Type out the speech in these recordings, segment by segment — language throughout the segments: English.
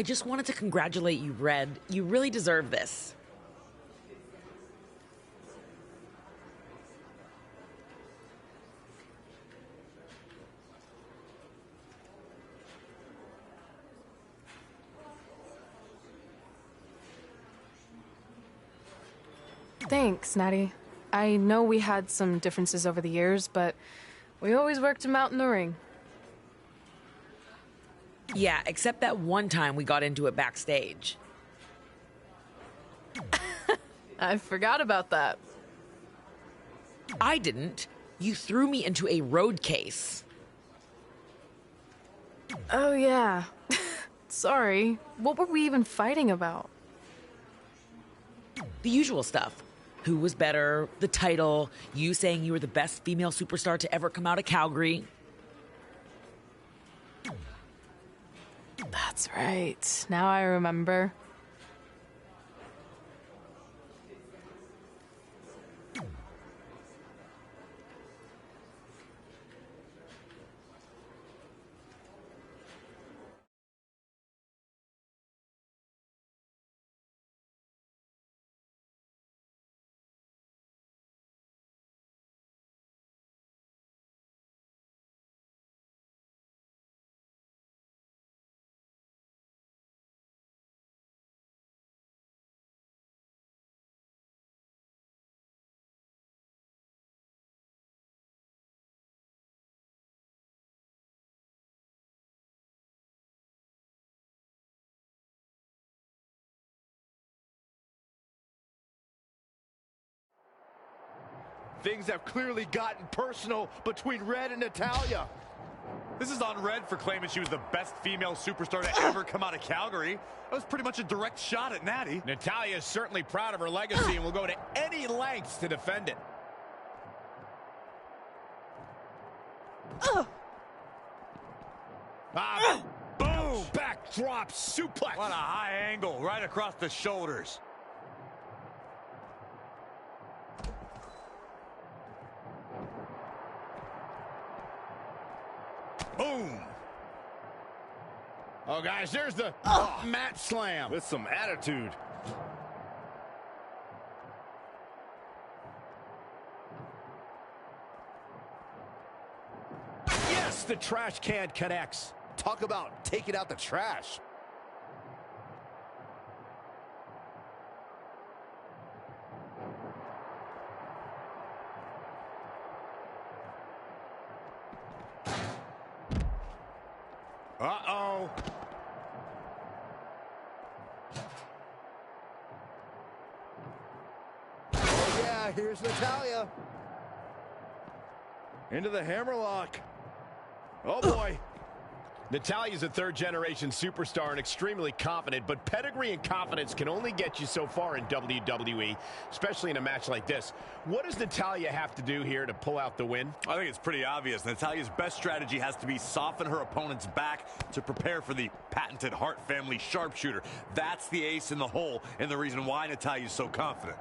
I just wanted to congratulate you, Red. You really deserve this. Thanks, Natty. I know we had some differences over the years, but we always worked them out in the ring. Yeah, except that one time we got into it backstage. I forgot about that. I didn't. You threw me into a road case. Oh, yeah. Sorry. What were we even fighting about? The usual stuff. Who was better, the title, you saying you were the best female superstar to ever come out of Calgary. That's right. Now I remember. Things have clearly gotten personal between Red and Natalya. This is on Red for claiming she was the best female superstar to ever come out of Calgary. That was pretty much a direct shot at Natty. Natalya is certainly proud of her legacy and will go to any lengths to defend it. Boom! Backdrop suplex. What a high angle right across the shoulders. Boom! Oh, guys, there's the mat slam. With some attitude. Yes, the trash can connects. Talk about taking out the trash. Uh-oh. Oh, yeah, here's Natalya. Into the hammerlock. Oh, boy. Natalya's a third-generation superstar and extremely confident, but pedigree and confidence can only get you so far in WWE, especially in a match like this. What does Natalya have to do here to pull out the win? I think it's pretty obvious. Natalya's best strategy has to be soften her opponent's back to prepare for the patented Hart family sharpshooter. That's the ace in the hole and the reason why Natalya's so confident.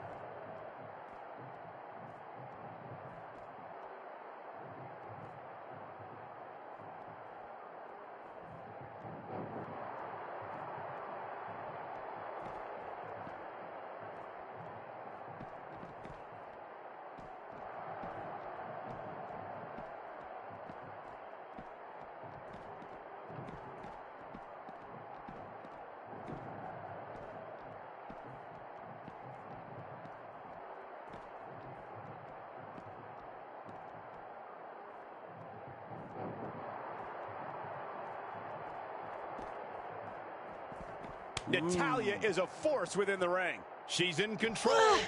Natalya is a force within the ring. She's in control.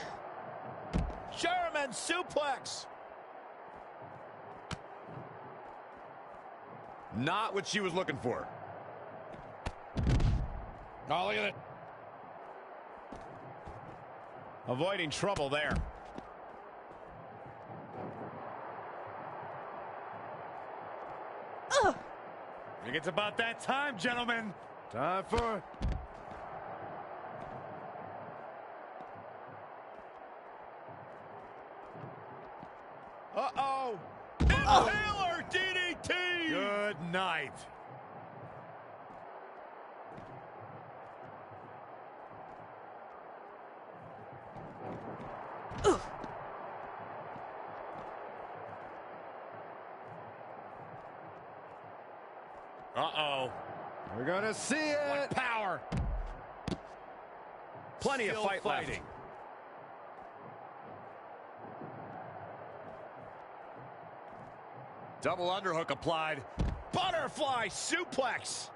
German suplex. Not what she was looking for. Oh, look at it. Avoiding trouble there. I think it's about that time, gentlemen. Time for... Uh-oh. Impaler DDT. Good night. Uh-oh. We're gonna see it. What power. Plenty Still of fight fighting. left. Double underhook applied. Butterfly suplex.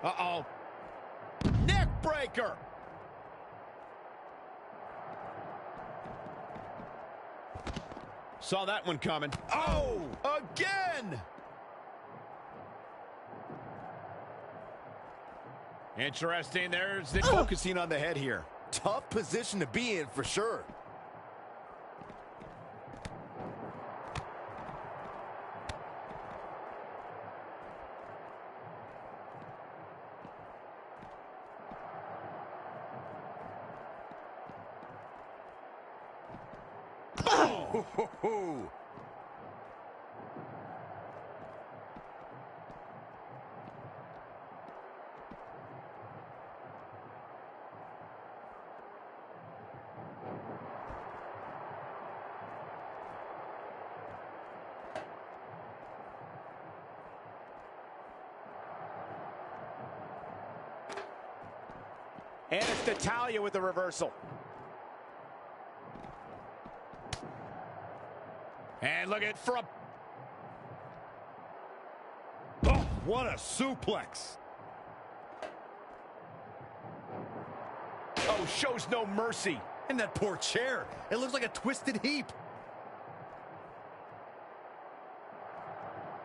Uh-oh. Neck breaker. Saw that one coming. Oh, again. Interesting. There's the Focusing on the head here. Tough position to be in for sure. Ho-ho-ho. And it's Natalya with the reversal. And look at for a... Oh, what a suplex. Oh, shows no mercy. And that poor chair. It looks like a twisted heap.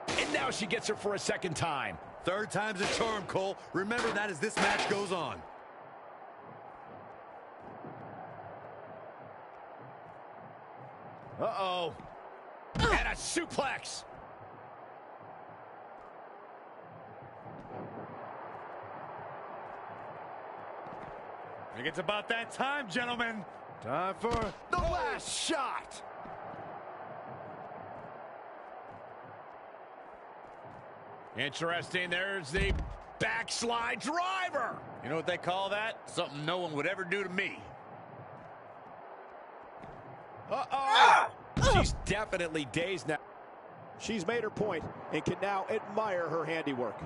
And now she gets her for a second time. Third time's a charm, Cole. Remember that as this match goes on. Uh-oh. And a suplex. I think it's about that time, gentlemen. Time for the last shot. Interesting. There's the backslide driver. You know what they call that? Something no one would ever do to me. Uh-oh. She's definitely dazed now. She's made her point and can now admire her handiwork.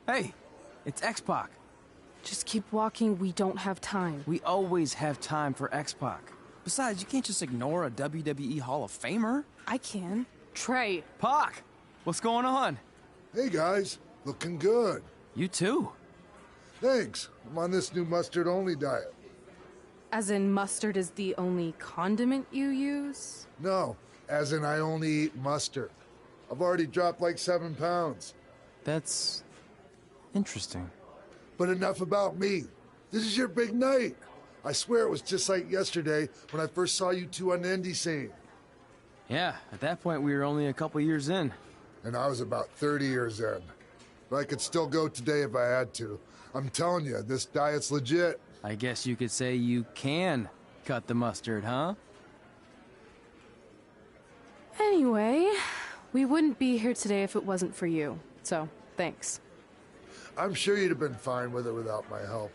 Hey, it's X-Pac. Just keep walking, we don't have time. We always have time for X-Pac. Besides, you can't just ignore a WWE Hall of Famer. I can. Trey. Pac, what's going on? Hey guys, looking good. You too. Thanks. I'm on this new mustard-only diet. As in mustard is the only condiment you use? No, as in I only eat mustard. I've already dropped like 7 pounds. That's interesting. But enough about me. This is your big night. I swear it was just like yesterday when I first saw you two on the indie scene. Yeah, at that point we were only a couple years in. And I was about 30 years in. But I could still go today if I had to. I'm telling you, this diet's legit. I guess you could say you can cut the mustard, huh? Anyway, we wouldn't be here today if it wasn't for you. So, thanks. I'm sure you'd have been fine with it without my help.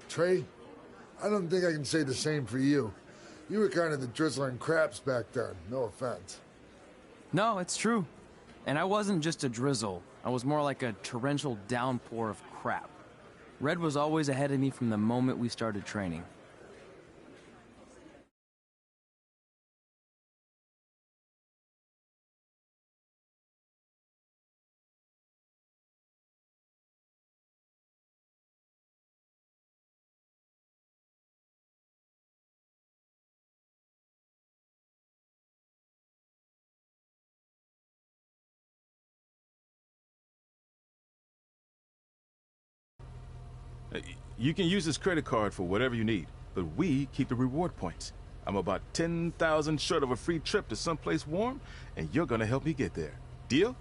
Trey, I don't think I can say the same for you. You were kind of the drizzling craps back then, no offense. No, it's true. And I wasn't just a drizzle. I was more like a torrential downpour of crap. Red was always ahead of me from the moment we started training. You can use this credit card for whatever you need, but we keep the reward points. I'm about 10,000 short of a free trip to someplace warm, and you're gonna help me get there. Deal?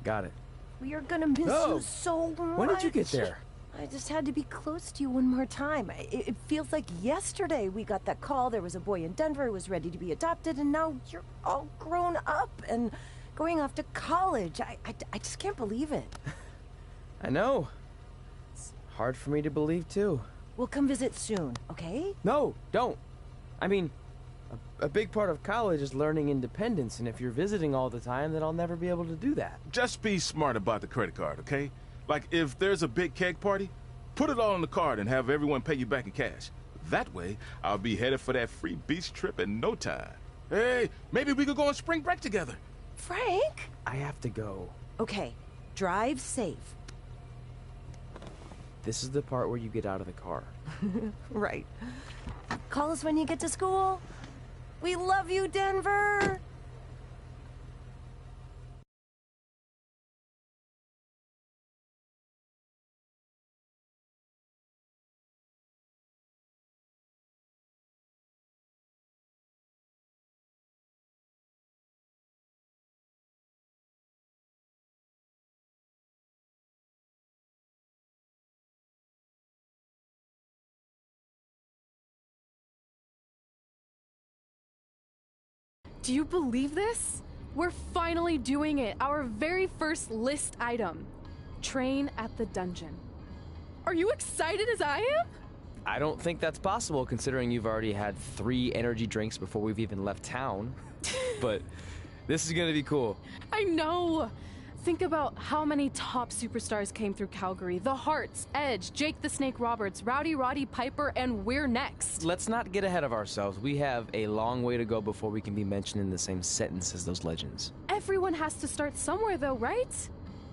Got it. We are gonna miss you so much. When did you get there? I just had to be close to you one more time. It feels like yesterday we got that call. There was a boy in Denver who was ready to be adopted, and now you're all grown up and going off to college. I just can't believe it. I know. It's hard for me to believe, too. We'll come visit soon, okay? No, don't. I mean, a big part of college is learning independence, and if you're visiting all the time, then I'll never be able to do that. Just be smart about the credit card, okay? Like, if there's a big keg party, put it all on the card and have everyone pay you back in cash. That way, I'll be headed for that free beach trip in no time. Hey, maybe we could go on spring break together. Frank? I have to go. Okay, drive safe. This is the part where you get out of the car. Right. Call us when you get to school. We love you, Denver! Do you believe this? We're finally doing it. Our very first list item. Train at the dungeon. Are you excited as I am? I don't think that's possible, considering you've already had 3 energy drinks before we've even left town. But this is gonna be cool. I know. Think about how many top superstars came through Calgary. The Hearts, Edge, Jake the Snake Roberts, Rowdy Roddy Piper, and we're next. Let's not get ahead of ourselves. We have a long way to go before we can be mentioned in the same sentence as those legends. Everyone has to start somewhere though, right?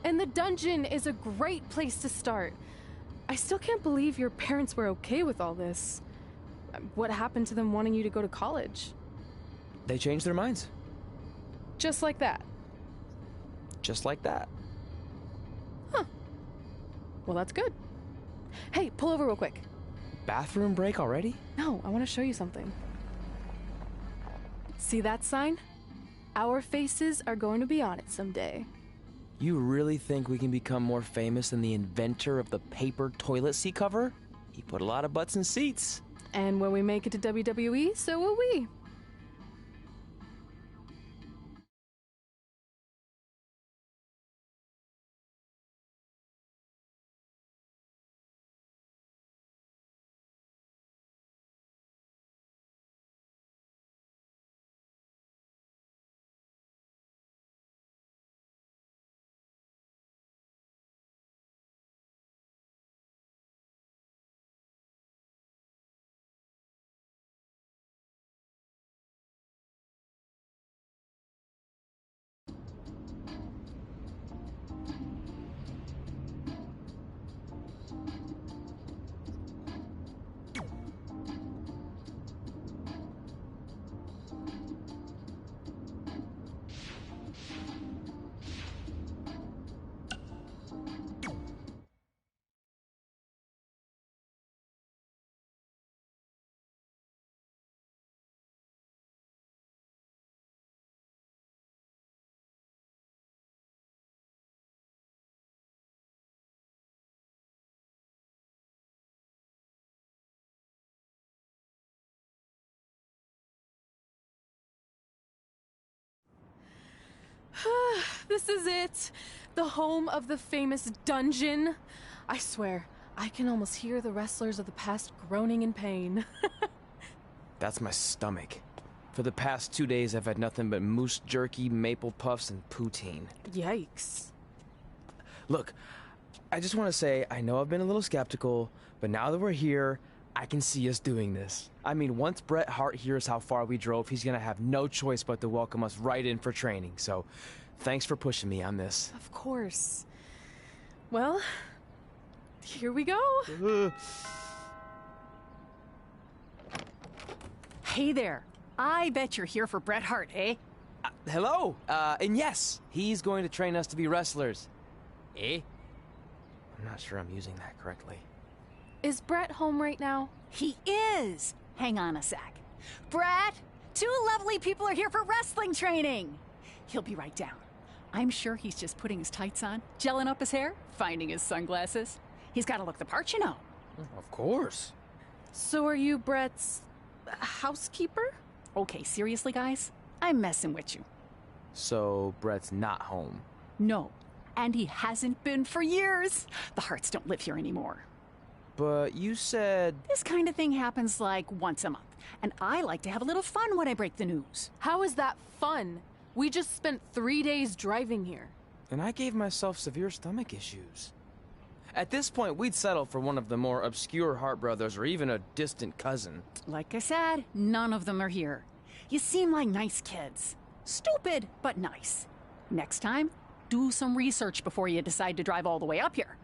And the dungeon is a great place to start. I still can't believe your parents were okay with all this. What happened to them wanting you to go to college? They changed their minds. Just like that. Just like that. Huh. Well, that's good. Hey, pull over real quick. Bathroom break already? No, I want to show you something. See that sign? Our faces are going to be on it someday. You really think we can become more famous than the inventor of the paper toilet seat cover? He put a lot of butts in seats. And when we make it to WWE, so will we. This is it. The home of the famous dungeon. I swear, I can almost hear the wrestlers of the past groaning in pain. That's my stomach. For the past 2 days, I've had nothing but moose jerky, maple puffs, and poutine. Yikes. Look, I just want to say, I know I've been a little skeptical, but now that we're here, I can see us doing this. I mean, once Bret Hart hears how far we drove, he's gonna have no choice but to welcome us right in for training. So, thanks for pushing me on this. Of course. Well, here we go. Hey there. I bet you're here for Bret Hart, eh? Hello, and yes, he's going to train us to be wrestlers. Eh? I'm not sure I'm using that correctly. Is Bret home right now? He is. Hang on a sec. Bret, 2 lovely people are here for wrestling training. He'll be right down. I'm sure he's just putting his tights on, gelling up his hair, finding his sunglasses. He's got to look the part, you know. Of course. So are you Bret's housekeeper? Okay, seriously, guys? I'm messing with you. So, Bret's not home. No, and he hasn't been for years. The Harts don't live here anymore. But you said... This kind of thing happens like once a month, and I like to have a little fun when I break the news. How is that fun? We just spent 3 days driving here. And I gave myself severe stomach issues. At this point, we'd settle for one of the more obscure Hart brothers or even a distant cousin. Like I said, none of them are here. You seem like nice kids. Stupid, but nice. Next time, do some research before you decide to drive all the way up here.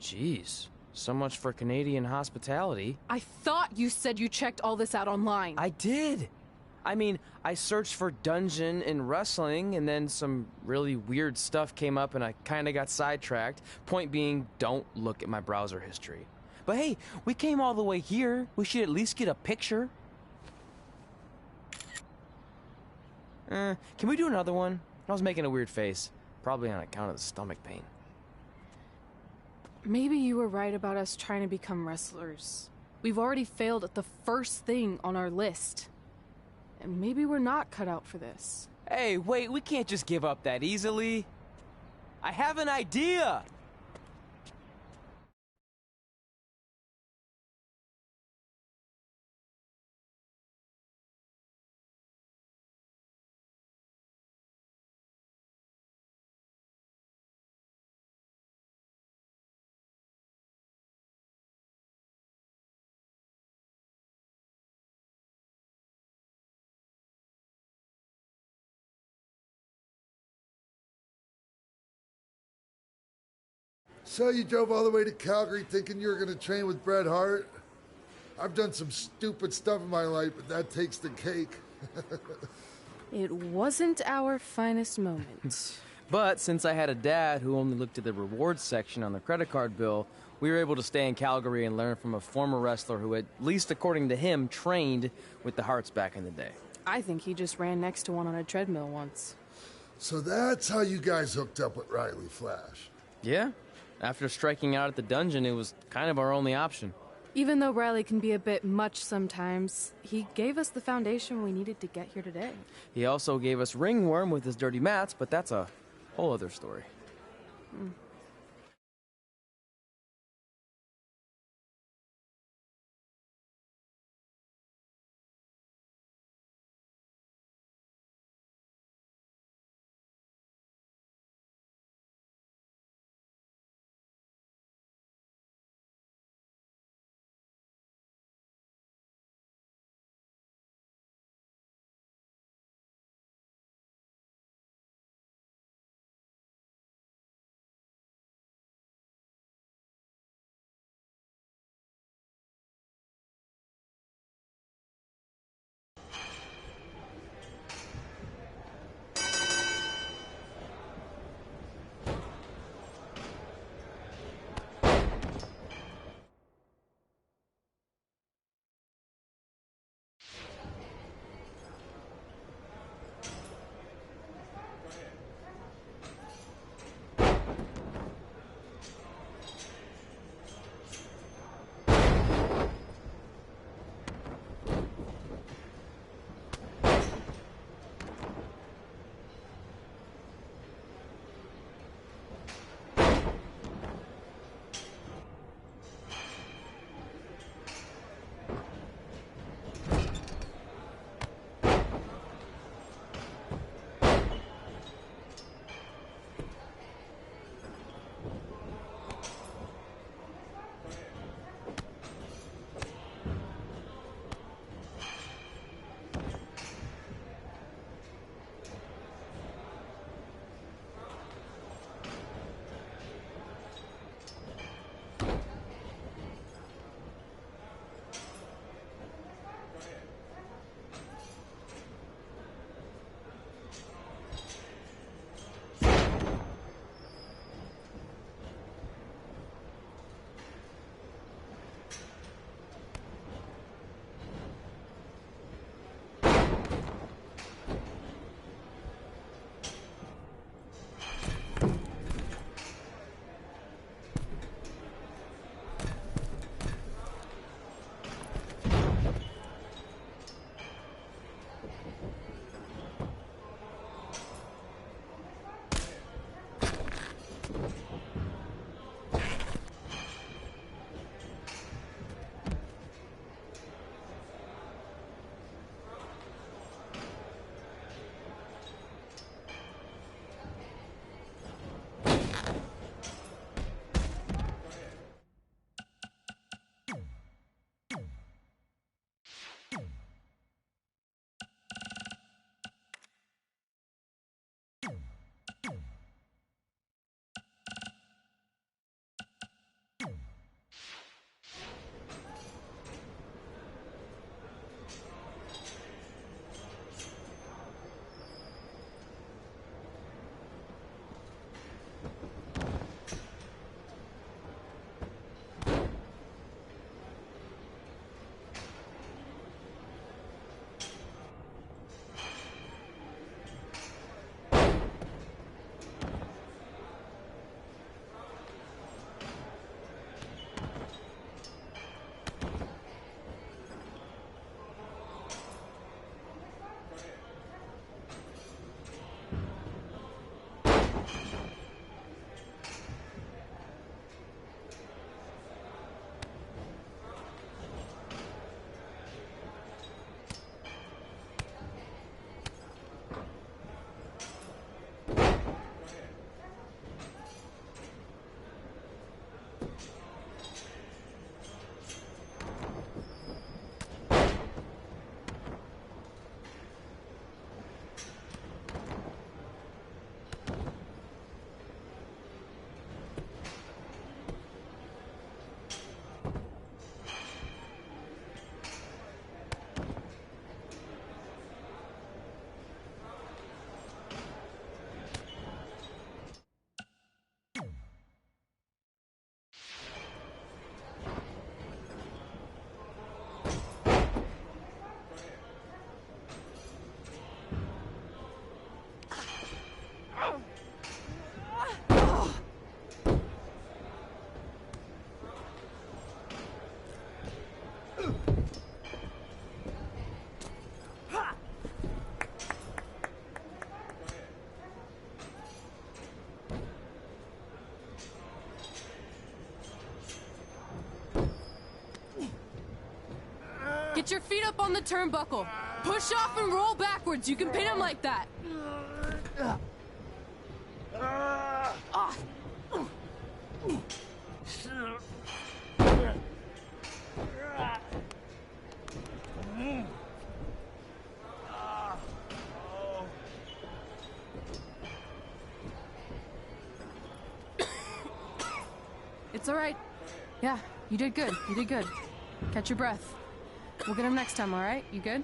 Jeez, so much for Canadian hospitality. I thought you said you checked all this out online. I did. I mean, I searched for dungeon in wrestling, and then some really weird stuff came up, and I kind of got sidetracked. Point being, don't look at my browser history. But hey, we came all the way here. We should at least get a picture. Can we do another one? I was making a weird face. Probably on account of the stomach pain. Maybe you were right about us trying to become wrestlers. We've already failed at the first thing on our list. And maybe we're not cut out for this. Hey, wait, we can't just give up that easily. I have an idea! So you drove all the way to Calgary thinking you were going to train with Bret Hart? I've done some stupid stuff in my life, but that takes the cake. It wasn't our finest moment. But since I had a dad who only looked at the rewards section on the credit card bill, we were able to stay in Calgary and learn from a former wrestler who, at least according to him, trained with the Harts back in the day. I think he just ran next to one on a treadmill once. So that's how you guys hooked up with Riley Flash. Yeah. After striking out at the dungeon, it was kind of our only option. Even though Riley can be a bit much sometimes, he gave us the foundation we needed to get here today. He also gave us ringworm with his dirty mats, but that's a whole other story. Get your feet up on the turnbuckle. Push off and roll backwards. You can pin him like that. It's all right. Yeah, you did good. You did good. Catch your breath. We'll get him next time, all right? You good?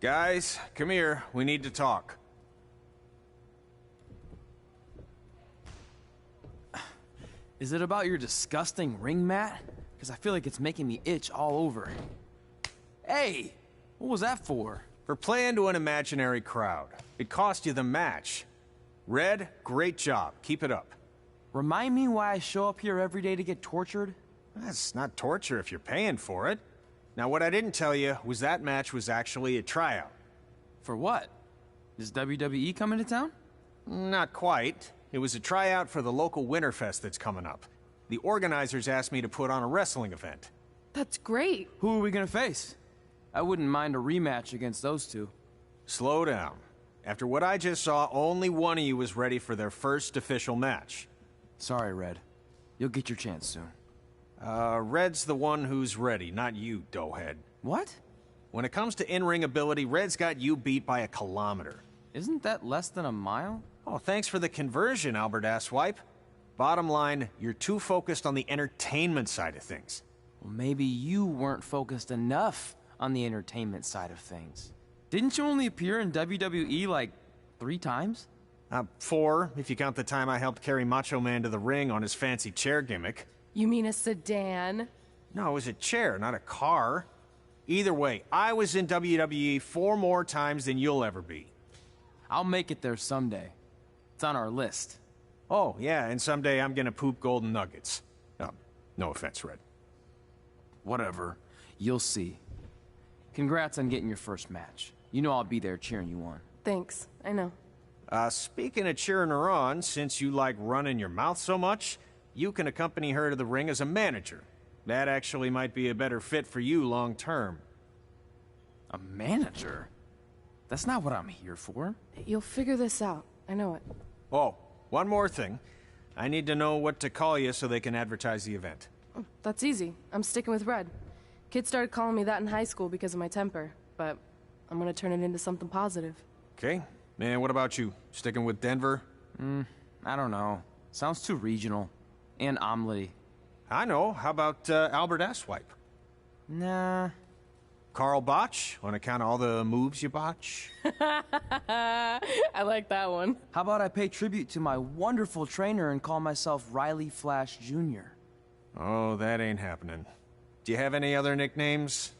Guys, come here. We need to talk. Is it about your disgusting ring mat? Because I feel like it's making me itch all over. Hey! What was that for? For playing to an imaginary crowd. It cost you the match. Red, great job. Keep it up. Remind me why I show up here every day to get tortured? That's not torture if you're paying for it. Now, what I didn't tell you was that match was actually a tryout. For what? Is WWE coming to town? Not quite. It was a tryout for the local Winterfest that's coming up. The organizers asked me to put on a wrestling event. That's great. Who are we gonna face? I wouldn't mind a rematch against those two. Slow down. After what I just saw, only one of you was ready for their first official match. Sorry, Red. You'll get your chance soon. Red's the one who's ready, not you, doughhead. What? When it comes to in-ring ability, Red's got you beat by a kilometer. Isn't that less than a mile? Oh, thanks for the conversion, Albert Asswipe. Bottom line, you're too focused on the entertainment side of things. Well, maybe you weren't focused enough on the entertainment side of things. Didn't you only appear in WWE like 3 times? 4, if you count the time I helped carry Macho Man to the ring on his fancy chair gimmick. You mean a sedan? No, it was a chair, not a car. Either way, I was in WWE 4 more times than you'll ever be. I'll make it there someday. It's on our list. Oh, yeah, and someday I'm gonna poop golden nuggets. No offense, Red. Whatever. You'll see. Congrats on getting your first match. You know I'll be there cheering you on. Thanks. I know. Speaking of cheering her on, since you like running your mouth so much, you can accompany her to the ring as a manager. That actually might be a better fit for you long term. A manager? That's not what I'm here for. You'll figure this out. I know it. Oh, one more thing. I need to know what to call you so they can advertise the event. Oh, that's easy. I'm sticking with Red. Kids started calling me that in high school because of my temper, but I'm gonna turn it into something positive. Okay. And what about you? Sticking with Denver? I don't know. Sounds too regional. And omelette-y. I know. How about Albert Asswipe? Nah. Carl Botch, on account of all the moves you botch? I like that one. How about I pay tribute to my wonderful trainer and call myself Riley Flash Jr.? Oh, that ain't happening. Do you have any other nicknames?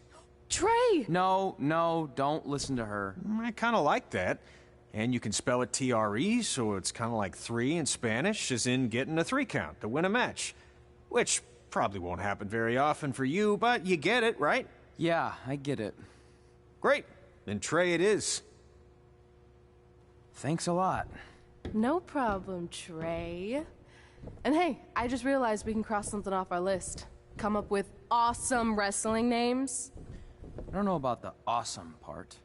Trey! No, don't listen to her. I kind of like that. And you can spell it T-R-E, so it's kind of like 3 in Spanish, as in getting a 3 count to win a match. Which probably won't happen very often for you, but you get it, right? Yeah, I get it. Great. Then Trey it is. Thanks a lot. No problem, Trey. And hey, I just realized we can cross something off our list. Come up with awesome wrestling names. I don't know about the awesome part.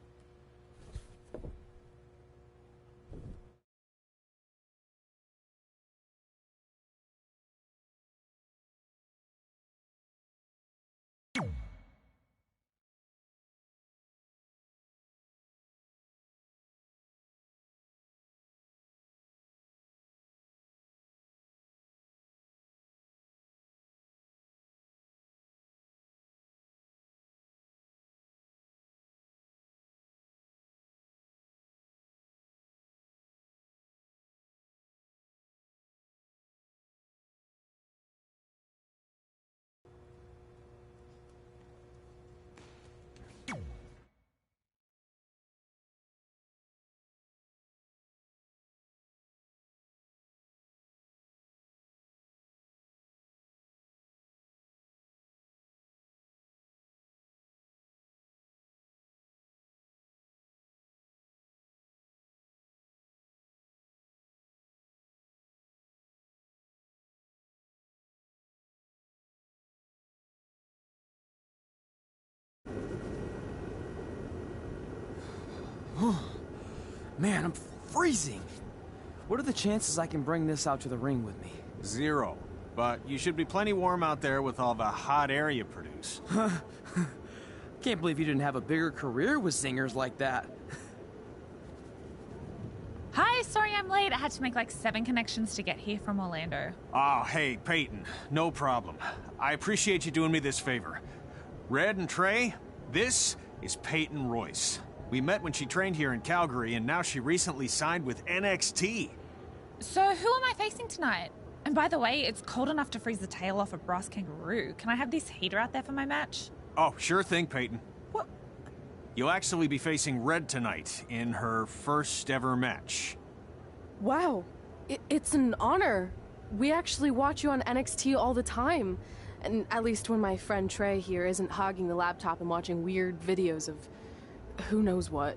Man, I'm freezing. What are the chances I can bring this out to the ring with me? 0. But you should be plenty warm out there with all the hot air you produce. Can't believe you didn't have a bigger career with singers like that. Hi, sorry I'm late. I had to make like 7 connections to get here from Orlando. Oh, hey, Peyton. No problem. I appreciate you doing me this favor. Red and Trey, this is Peyton Royce. We met when she trained here in Calgary, and now she recently signed with NXT. So who am I facing tonight? And by the way, it's cold enough to freeze the tail off a brass kangaroo. Can I have this heater out there for my match? Oh, sure thing, Peyton. What? You'll actually be facing Red tonight in her first ever match. Wow, it's an honor. We actually watch you on NXT all the time. And at least when my friend Trey here isn't hogging the laptop and watching weird videos of who knows what.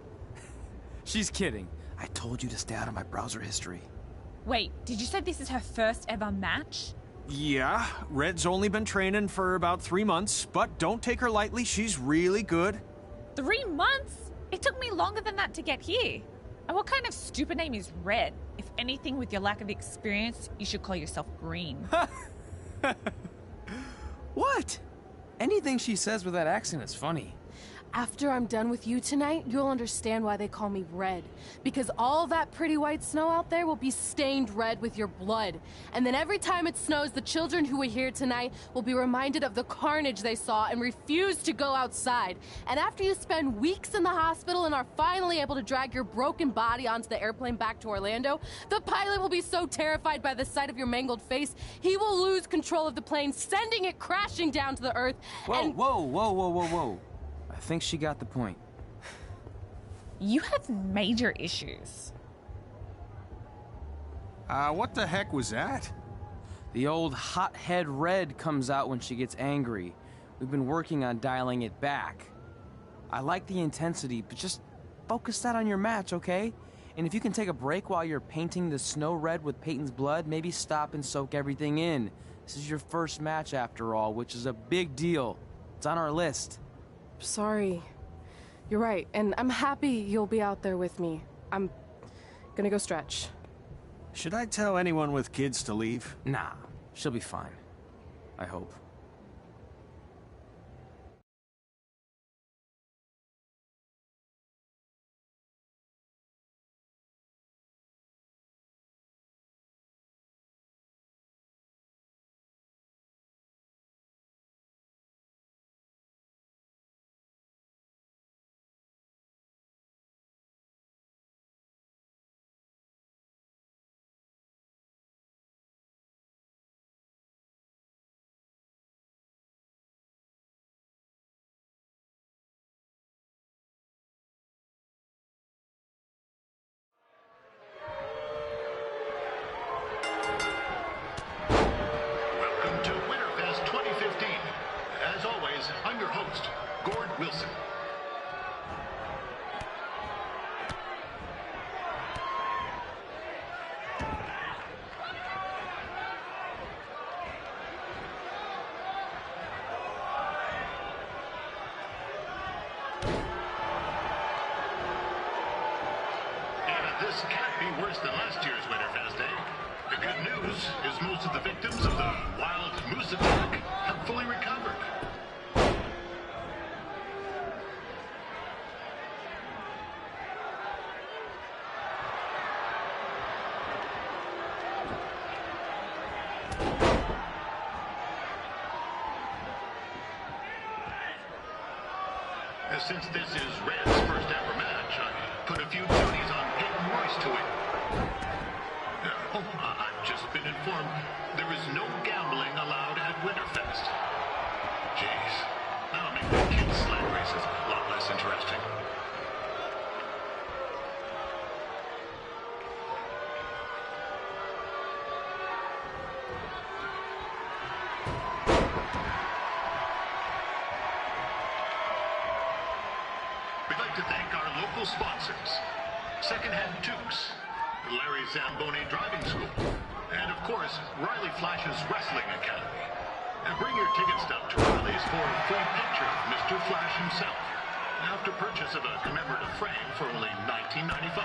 She's kidding. I told you to stay out of my browser history. Wait, did you say this is her first ever match? Yeah, Red's only been training for about 3 months, but don't take her lightly, she's really good. 3 months? It took me longer than that to get here. And what kind of stupid name is Red? If anything, with your lack of experience, you should call yourself Green. What? Anything she says with that accent is funny. After I'm done with you tonight, you'll understand why they call me Red. Because all that pretty white snow out there will be stained red with your blood. And then every time it snows, the children who were here tonight will be reminded of the carnage they saw and refuse to go outside. And after you spend weeks in the hospital and are finally able to drag your broken body onto the airplane back to Orlando, the pilot will be so terrified by the sight of your mangled face, he will lose control of the plane, sending it crashing down to the earth. Whoa. I think she got the point. You have major issues. What the heck was that? The old hothead Red comes out when she gets angry. We've been working on dialing it back. I like the intensity, but just focus that on your match, okay? And if you can take a break while you're painting the snow red with Peyton's blood, maybe stop and soak everything in. This is your first match after all, which is a big deal. It's on our list. Sorry. You're right, and I'm happy you'll be out there with me. I'm gonna go stretch. Should I tell anyone with kids to leave? Nah, she'll be fine. I hope. I'm your host, Gord Wilson. And this can't be worse than last year's Winterfest Day. The good news is most of the victims of the wild moose attack have fully recovered. Since this is Red's first ever match, I put a few duties on Peyton Royce to win. I've just been informed there is no gambling allowed at Winterfest. Jeez, that'll make the kids' sled races a lot less interesting. We'd like to thank our local sponsors, Secondhand Tukes, Larry Zamboni Driving School, and of course, Riley Flash's Wrestling Academy. And bring your ticket stub to Riley's for a free picture of Mr. Flash himself. after purchase of a commemorative frame for only $19.95.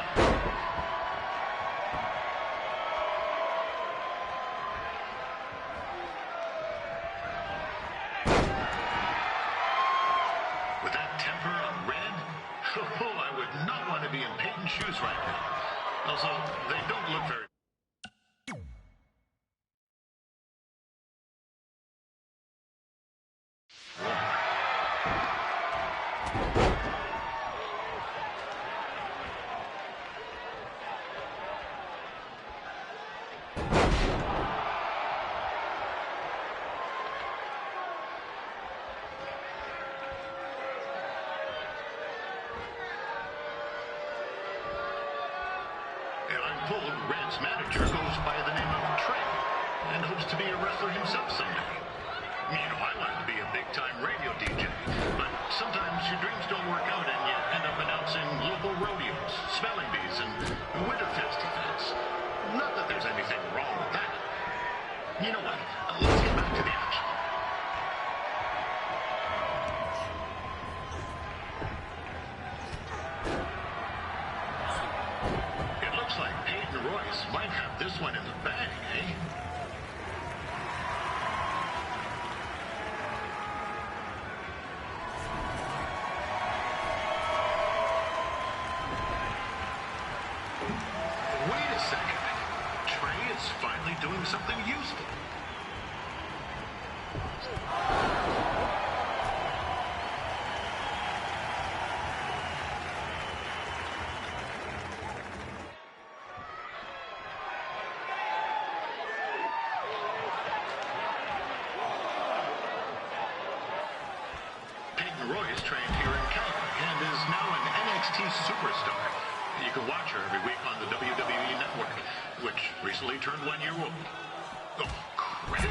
With that temper on Red, oh, I would not want to be in Peyton's shoes right now. Also, they don't look very... And I'm told Red's manager goes by the name of Trey and hopes to be a wrestler himself someday. You know, I wanted to be a big-time radio DJ, but sometimes your dreams don't work out and you end up announcing local rodeos, spelling bees, and Winterfest events. Not that there's anything wrong with that. You know what? Let's get back to the action. It looks like Peyton Royce might have this one in the bag, eh? Wait a second. Trey is finally doing something useful. Peyton Royce trained here in Calgary and is now an NXT superstar. You can watch her every week on the WWE Network, which recently turned 1 year old. Oh, crap.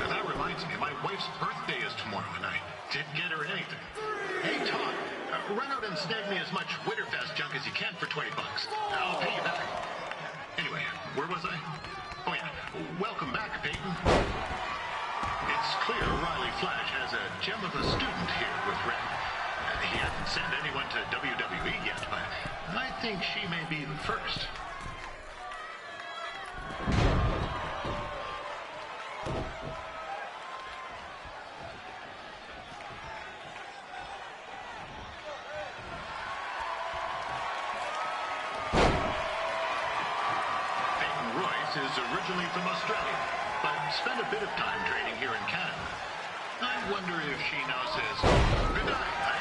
That reminds me, my wife's birthday is tomorrow, and I didn't get her anything. Hey, Todd, run out and snag me as much Winterfest junk as you can for $20. I'll pay you back. Anyway, where was I? Oh, yeah. Welcome back, Peyton. It's clear Riley Flash has a gem of a student here with Red. He hasn't sent anyone to WWE yet, but I think she may be the first. Peyton Royce is originally from Australia, but spent a bit of time training here in Canada. I wonder if she now says good night, eh?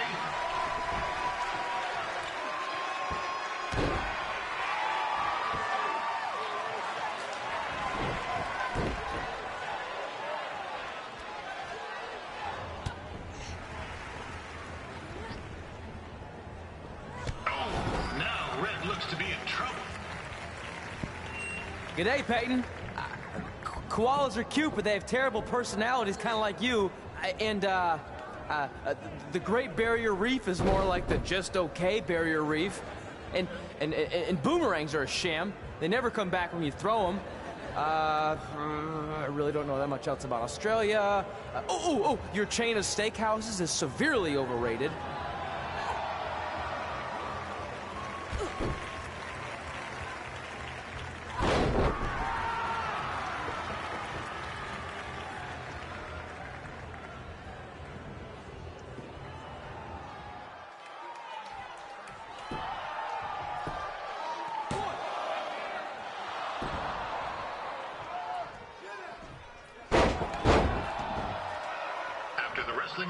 Oh, now Red looks to be in trouble. G'day, Peyton. Koalas are cute, but they have terrible personalities, kind of like you. And the Great Barrier Reef is more like the just okay Barrier Reef. And boomerangs are a sham. They never come back when you throw them. I really don't know that much else about Australia. Your chain of steakhouses is severely overrated.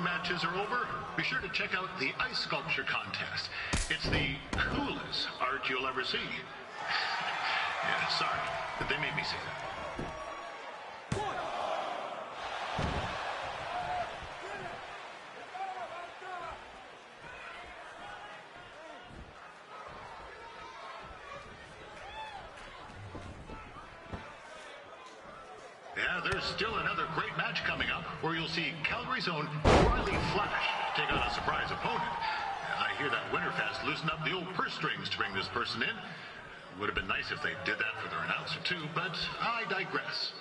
Matches are over, be sure to check out the ice sculpture contest. It's the coolest art you'll ever see. Yeah, sorry, they made me say that. Yeah, there's still another great match coming up where you'll see Calgary's own Riley Flash take on a surprise opponent. I hear that Winterfest loosened up the old purse strings to bring this person in. Would have been nice if they did that for their announcer too, but I digress.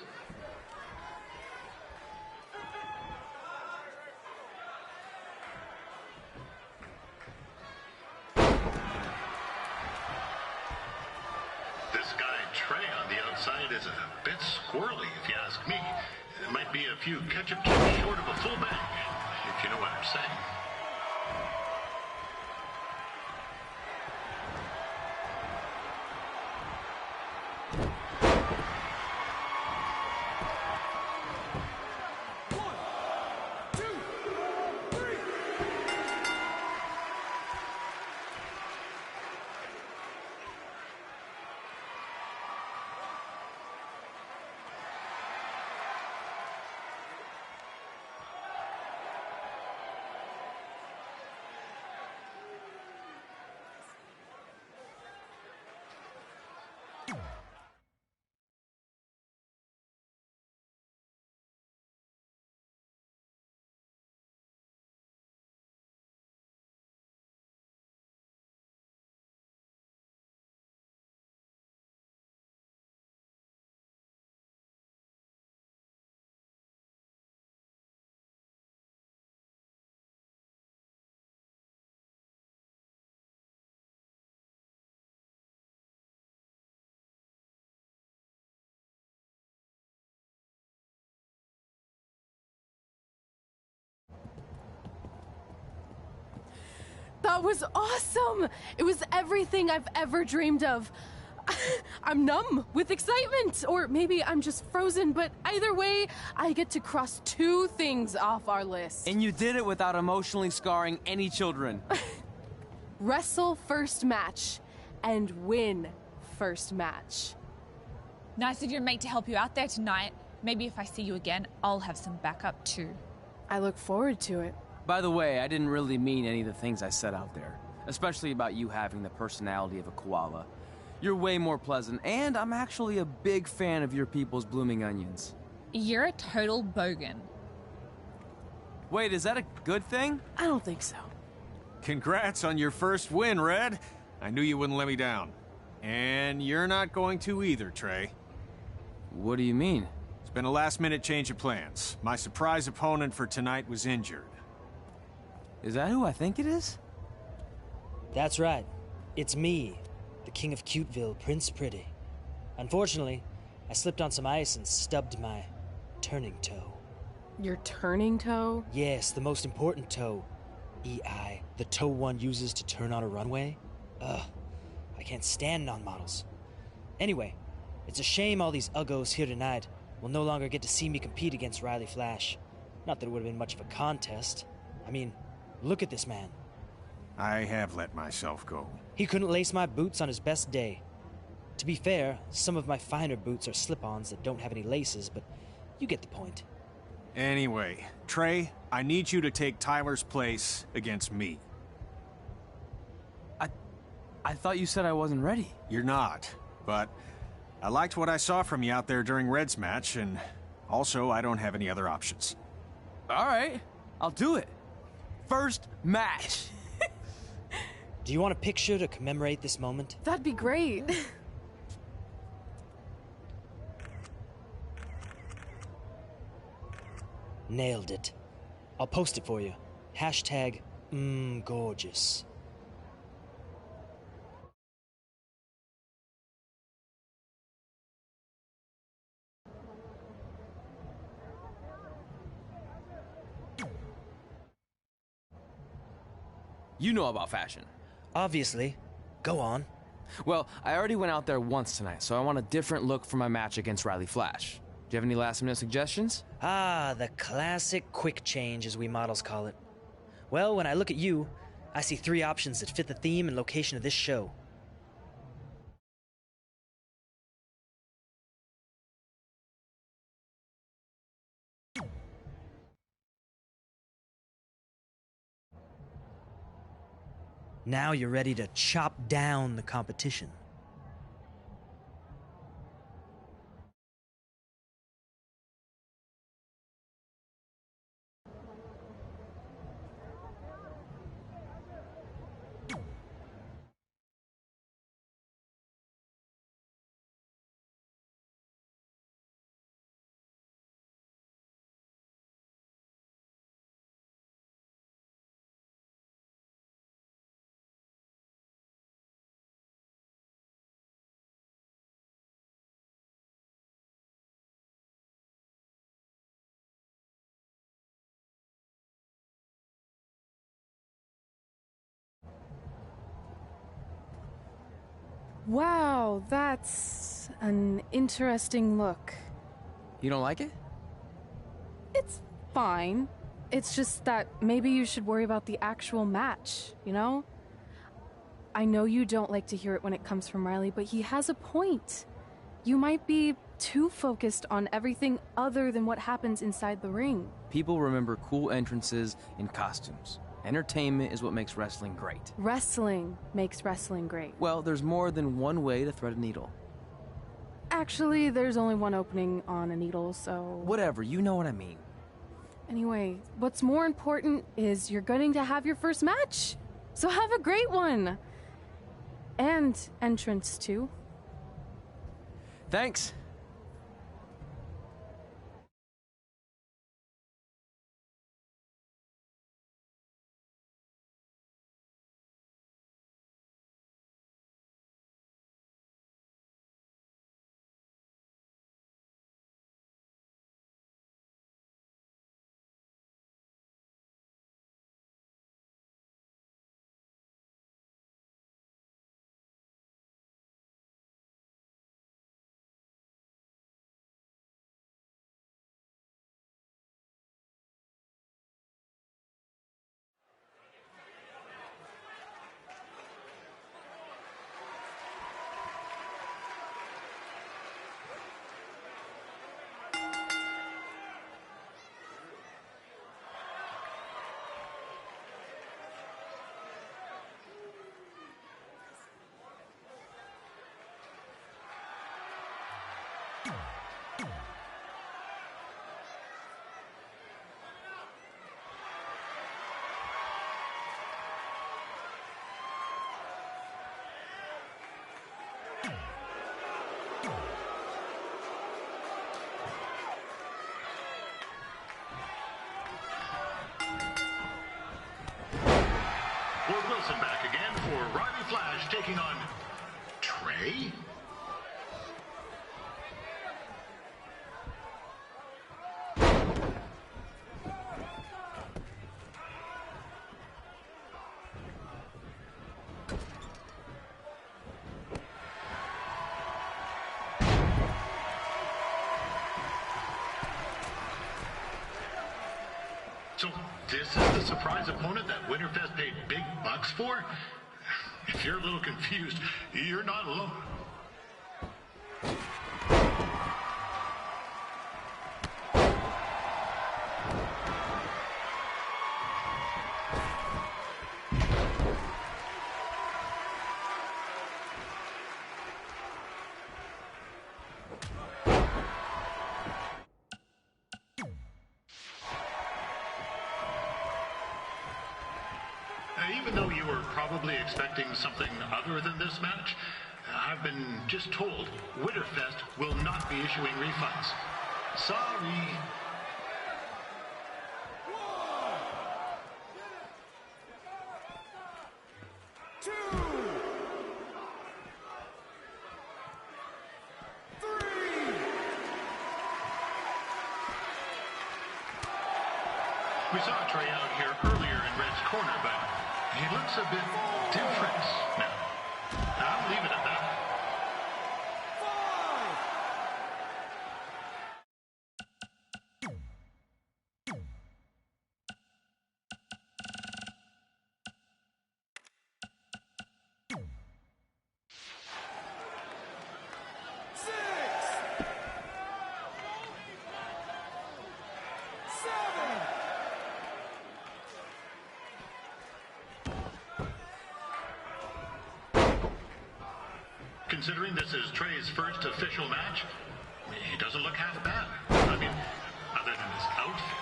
squirrely, if you ask me. It might be a few ketchup chips short of a full bag, if you know what I'm saying. That was awesome! It was everything I've ever dreamed of. I'm numb with excitement, or maybe I'm just frozen, but either way, I get to cross 2 things off our list. And you did it without emotionally scarring any children. Wrestle first match and win first match. Nice of your mate to help you out there tonight. Maybe if I see you again, I'll have some backup too. I look forward to it. By the way, I didn't really mean any of the things I said out there, especially about you having the personality of a koala. You're way more pleasant, and I'm actually a big fan of your people's blooming onions. You're a total bogan. Wait, is that a good thing? I don't think so. Congrats on your first win, Red. I knew you wouldn't let me down. And you're not going to either, Trey. What do you mean? It's been a last-minute change of plans. My surprise opponent for tonight was injured. Is that who I think it is? That's right. It's me, the King of Cuteville, Prince Pretty. Unfortunately, I slipped on some ice and stubbed my turning toe. Your turning toe? Yes, the most important toe. EI, the toe one uses to turn on a runway. Ugh, I can't stand non-models. Anyway, it's a shame all these uggos here tonight will no longer get to see me compete against Riley Flash. Not that it would have been much of a contest. I mean, look at this man. I have let myself go. He couldn't lace my boots on his best day. To be fair, some of my finer boots are slip-ons that don't have any laces, but you get the point. Anyway, Trey, I need you to take Tyler's place against me. I thought you said I wasn't ready. You're not, but I liked what I saw from you out there during Red's match, and also I don't have any other options. All right, I'll do it. First match. Do you want a picture to commemorate this moment? That'd be great. Nailed it. I'll post it for you. Hashtag gorgeous. You know about fashion. Obviously. Go on. Well, I already went out there once tonight, so I want a different look for my match against Riley Flash. Do you have any last-minute suggestions? Ah, the classic quick change, as we models call it. Well, when I look at you, I see 3 options that fit the theme and location of this show. Now you're ready to chop down the competition. Wow, that's an interesting look. You don't like it? It's fine. It's just that maybe you should worry about the actual match, you know? I know you don't like to hear it when it comes from Riley, but he has a point. You might be too focused on everything other than what happens inside the ring. People remember cool entrances and costumes. Entertainment is what makes wrestling great. Wrestling makes wrestling great. Well, there's more than one way to thread a needle. Actually, there's only one opening on a needle, so... Whatever, you know what I mean. Anyway, what's more important is you're going to have your first match. So have a great one. And entrance, too. Thanks. Ward Wilson back again for Riley Flash taking on Trey. So this is the surprise opponent that Winterfest paid big bucks for? If you're a little confused, you're not alone. Even though you were probably expecting something other than this match, I've been just told Winterfest will not be issuing refunds. Sorry. We saw Trey out here earlier in Red's corner, but he looks a bit different now. I'll leave it at that. Considering this is Trey's first official match, he doesn't look half bad. I mean, other than his outfit.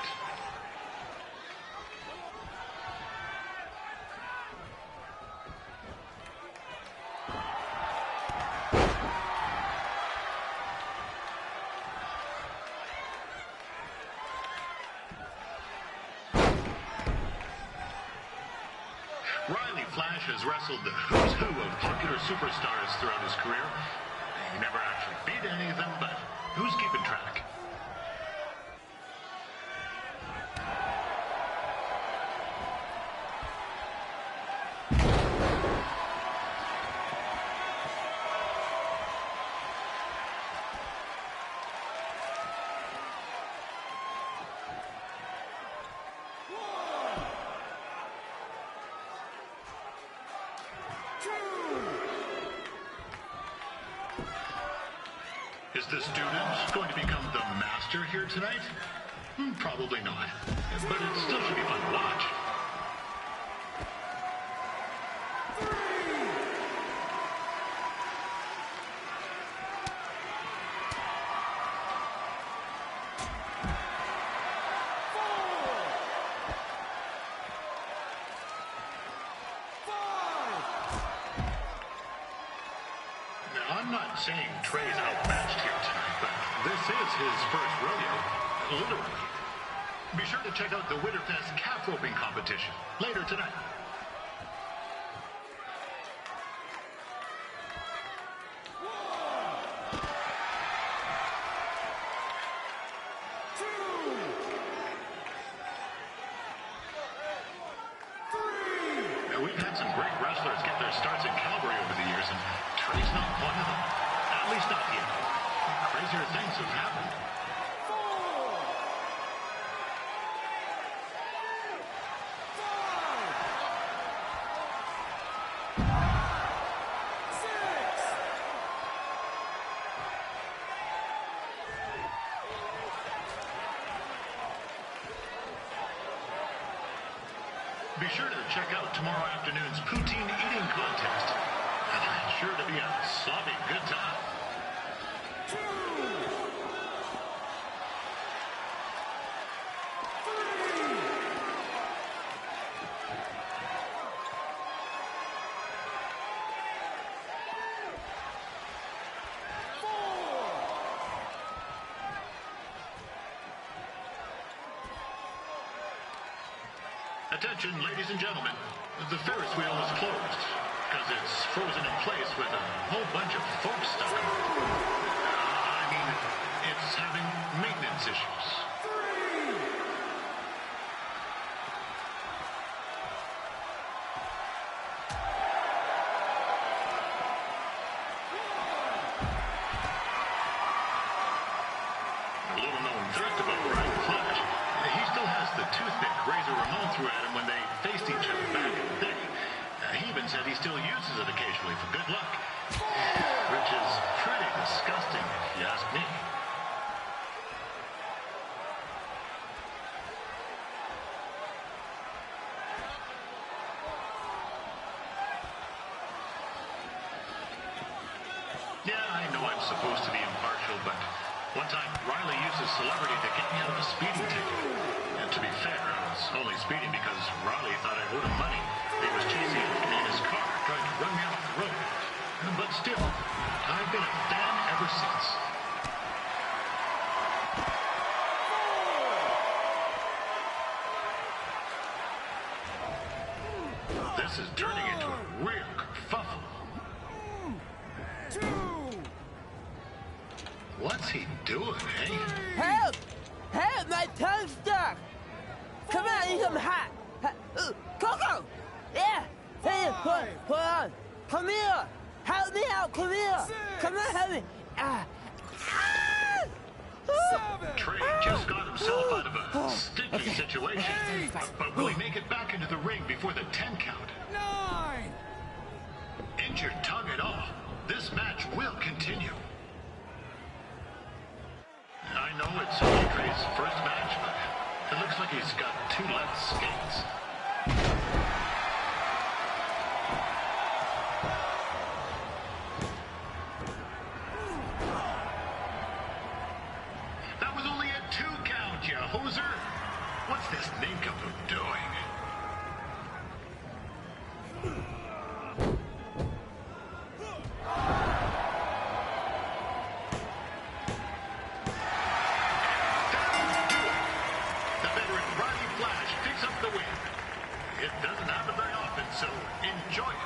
Riley Flash has wrestled the who's who of popular superstars throughout his career. He never actually beat any of them, but who's keeping track? Is the student going to become the master here tonight? Probably not. But it still should be fun to watch. I'm not saying Trey's outmatched here tonight, but this is his first rodeo, literally. Be sure to check out the Winterfest calf roping competition later tonight. Now, we've had some great wrestlers get their starts in Calgary over the years, and Trey's not one of them. At least not yet. Crazier things have happened. Be sure to check out tomorrow afternoon's poutine eating contest. It's sure to be a sloppy good time. Attention, ladies and gentlemen. The Ferris wheel is closed because it's frozen in place with a whole bunch of foam stuck on it. I mean, it's having maintenance issues. A little-known fact about Brian Flash. He still has the toothpick Razor Ramon threw at him when they faced each other back in the day. He even said he still uses it occasionally for good luck. Which is pretty disgusting, if you ask me. Yeah, I know I'm supposed to be impartial, but one time Riley used his celebrity to get me out of a speeding ticket. And to be fair, I was only speeding because Riley thought I owed him money. He was chasing after me in his car, trying to run me off the road. But still, I've been a fan ever since. This is turning into a real kerfuffle. What's he doing, eh? Help! Help! My tongue's stuck! Come on, I need some hot! Coco! Yeah! Hey, hold on! Come here! Help me out! Come here! Come on, help me! Trey just got himself out of a sticky situation. But will he make it back into the ring before the 10 count? 9! Injured tongue at all. This match will continue. I know it's only Trey's first match, but it looks like he's got 2 left skates. That was only a 2 count, you hoser. What's this nincompoop doing? It doesn't happen very often, so enjoy it.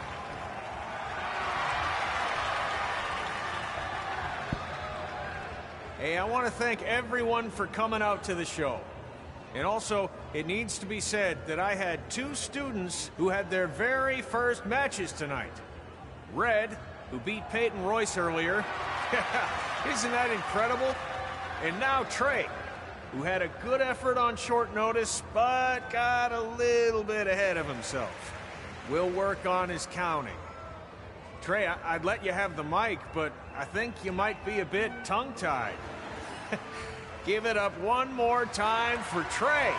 Hey, I want to thank everyone for coming out to the show. And also, it needs to be said that I had 2 students who had their very first matches tonight. Red, who beat Peyton Royce earlier. Isn't that incredible? And now Trey, who had a good effort on short notice, but got a little bit ahead of himself. We'll work on his counting. Trey, I'd let you have the mic, but I think you might be a bit tongue-tied. Give it up one more time for Trey.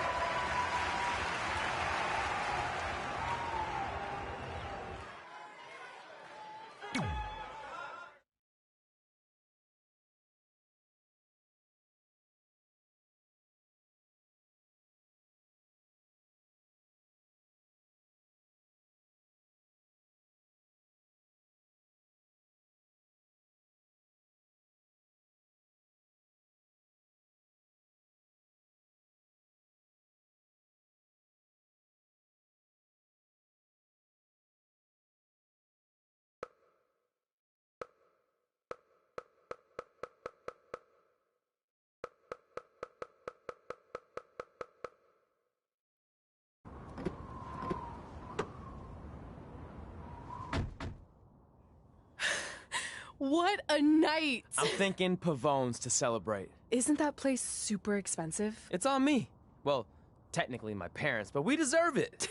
What a night! I'm thinking Pavone's to celebrate. Isn't that place super expensive? It's on me. Well, technically my parents, but we deserve it.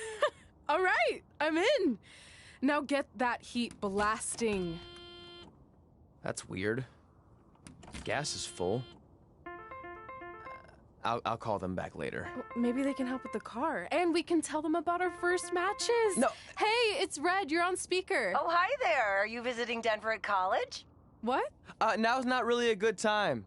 All right, I'm in. Now get that heat blasting. That's weird. Gas is full. I'll call them back later. Maybe they can help with the car. And we can tell them about our first matches. No. Hey, it's Red. You're on speaker. Oh, hi there. Are you visiting Denver at college? What? Now's not really a good time.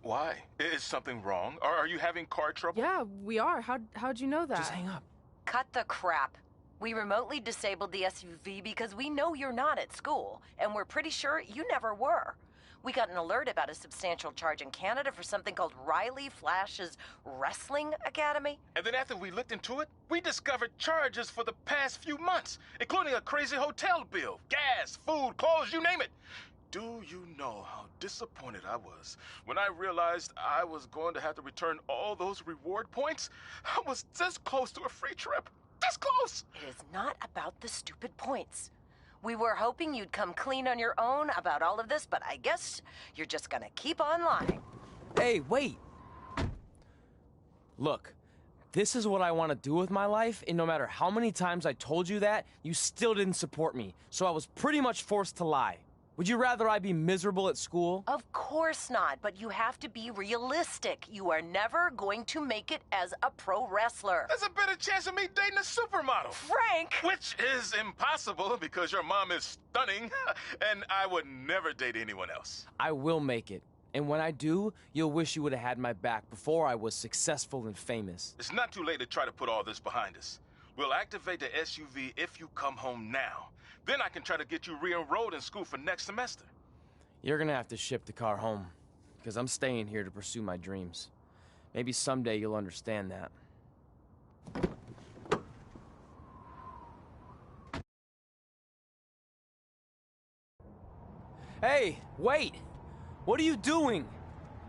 Why? Is something wrong? Or are you having car trouble? Yeah, we are. How'd you know that? Just hang up. Cut the crap. We remotely disabled the SUV because we know you're not at school, and we're pretty sure you never were. We got an alert about a substantial charge in Canada for something called Riley Flash's Wrestling Academy. And then after we looked into it, we discovered charges for the past few months, including a crazy hotel bill, gas, food, clothes, you name it. Do you know how disappointed I was when I realized I was going to have to return all those reward points? I was this close to a free trip. This close! It is not about the stupid points. We were hoping you'd come clean on your own about all of this, but I guess you're just gonna keep on lying. Hey, wait! Look, this is what I want to do with my life, and no matter how many times I told you that, you still didn't support me, so I was pretty much forced to lie. Would you rather I be miserable at school? Of course not, but you have to be realistic. You are never going to make it as a pro wrestler. There's a better chance of me dating a supermodel. Frank! Which is impossible because your mom is stunning, and I would never date anyone else. I will make it. And when I do, you'll wish you would have had my back before I was successful and famous. It's not too late to try to put all this behind us. We'll activate the SUV if you come home now. Then I can try to get you re-enrolled in school for next semester. You're gonna have to ship the car home, because I'm staying here to pursue my dreams. Maybe someday you'll understand that. Hey, wait! What are you doing?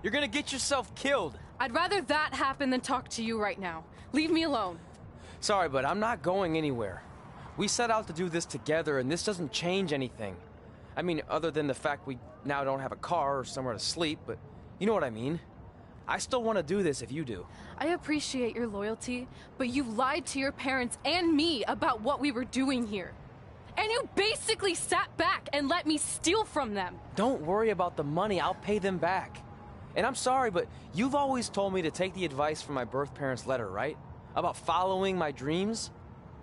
You're gonna get yourself killed. I'd rather that happen than talk to you right now. Leave me alone. Sorry, but I'm not going anywhere. We set out to do this together, and this doesn't change anything. I mean, other than the fact we now don't have a car or somewhere to sleep, but you know what I mean. I still want to do this if you do. I appreciate your loyalty, but you lied to your parents and me about what we were doing here. And you basically sat back and let me steal from them. Don't worry about the money, I'll pay them back. And I'm sorry, but you've always told me to take the advice from my birth parents' letter, right? About following my dreams?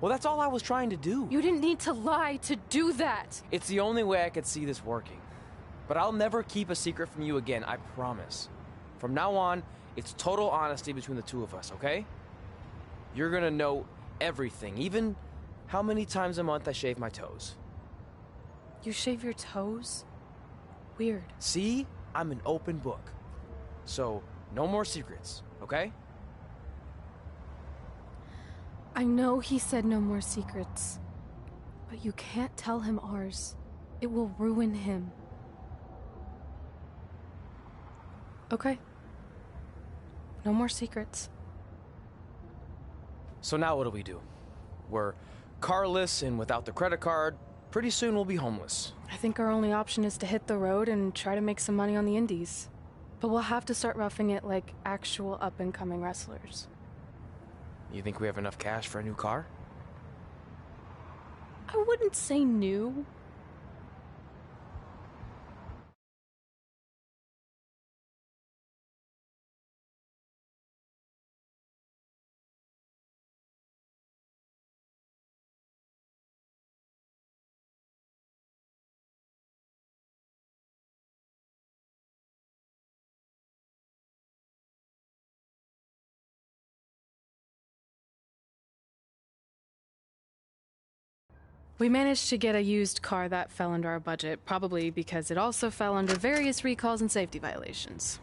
Well, that's all I was trying to do. You didn't need to lie to do that. It's the only way I could see this working. But I'll never keep a secret from you again, I promise. From now on, it's total honesty between the two of us, okay? You're gonna know everything, even how many times a month I shave my toes. You shave your toes? Weird. See? I'm an open book. So, no more secrets, okay? I know he said no more secrets, but you can't tell him ours. It will ruin him. Okay. No more secrets. So now what do? We're carless and without the credit card. Pretty soon we'll be homeless. I think our only option is to hit the road and try to make some money on the indies. But we'll have to start roughing it like actual up-and-coming wrestlers. You think we have enough cash for a new car? I wouldn't say new. We managed to get a used car that fell under our budget, probably because it also fell under various recalls and safety violations.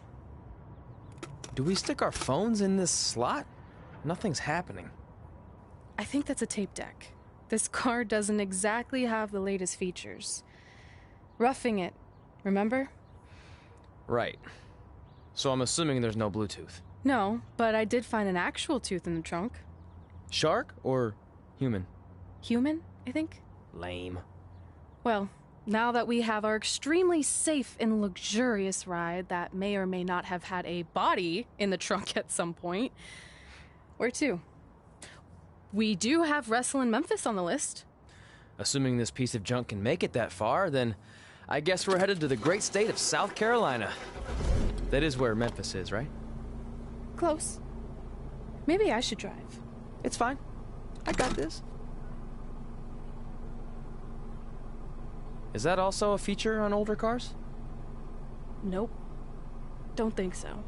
Do we stick our phones in this slot? Nothing's happening. I think that's a tape deck. This car doesn't exactly have the latest features. Roughing it, remember? Right. So I'm assuming there's no Bluetooth. No, but I did find an actual tooth in the trunk. Shark or human? Human, I think. Lame. Well, now that we have our extremely safe and luxurious ride that may or may not have had a body in the trunk at some point, where to? We do have Wrestle in Memphis on the list. Assuming this piece of junk can make it that far, then I guess we're headed to the great state of South Carolina. That is where Memphis is, right? Close. Maybe I should drive. It's fine. I got this. Is that also a feature on older cars? Nope. Don't think so.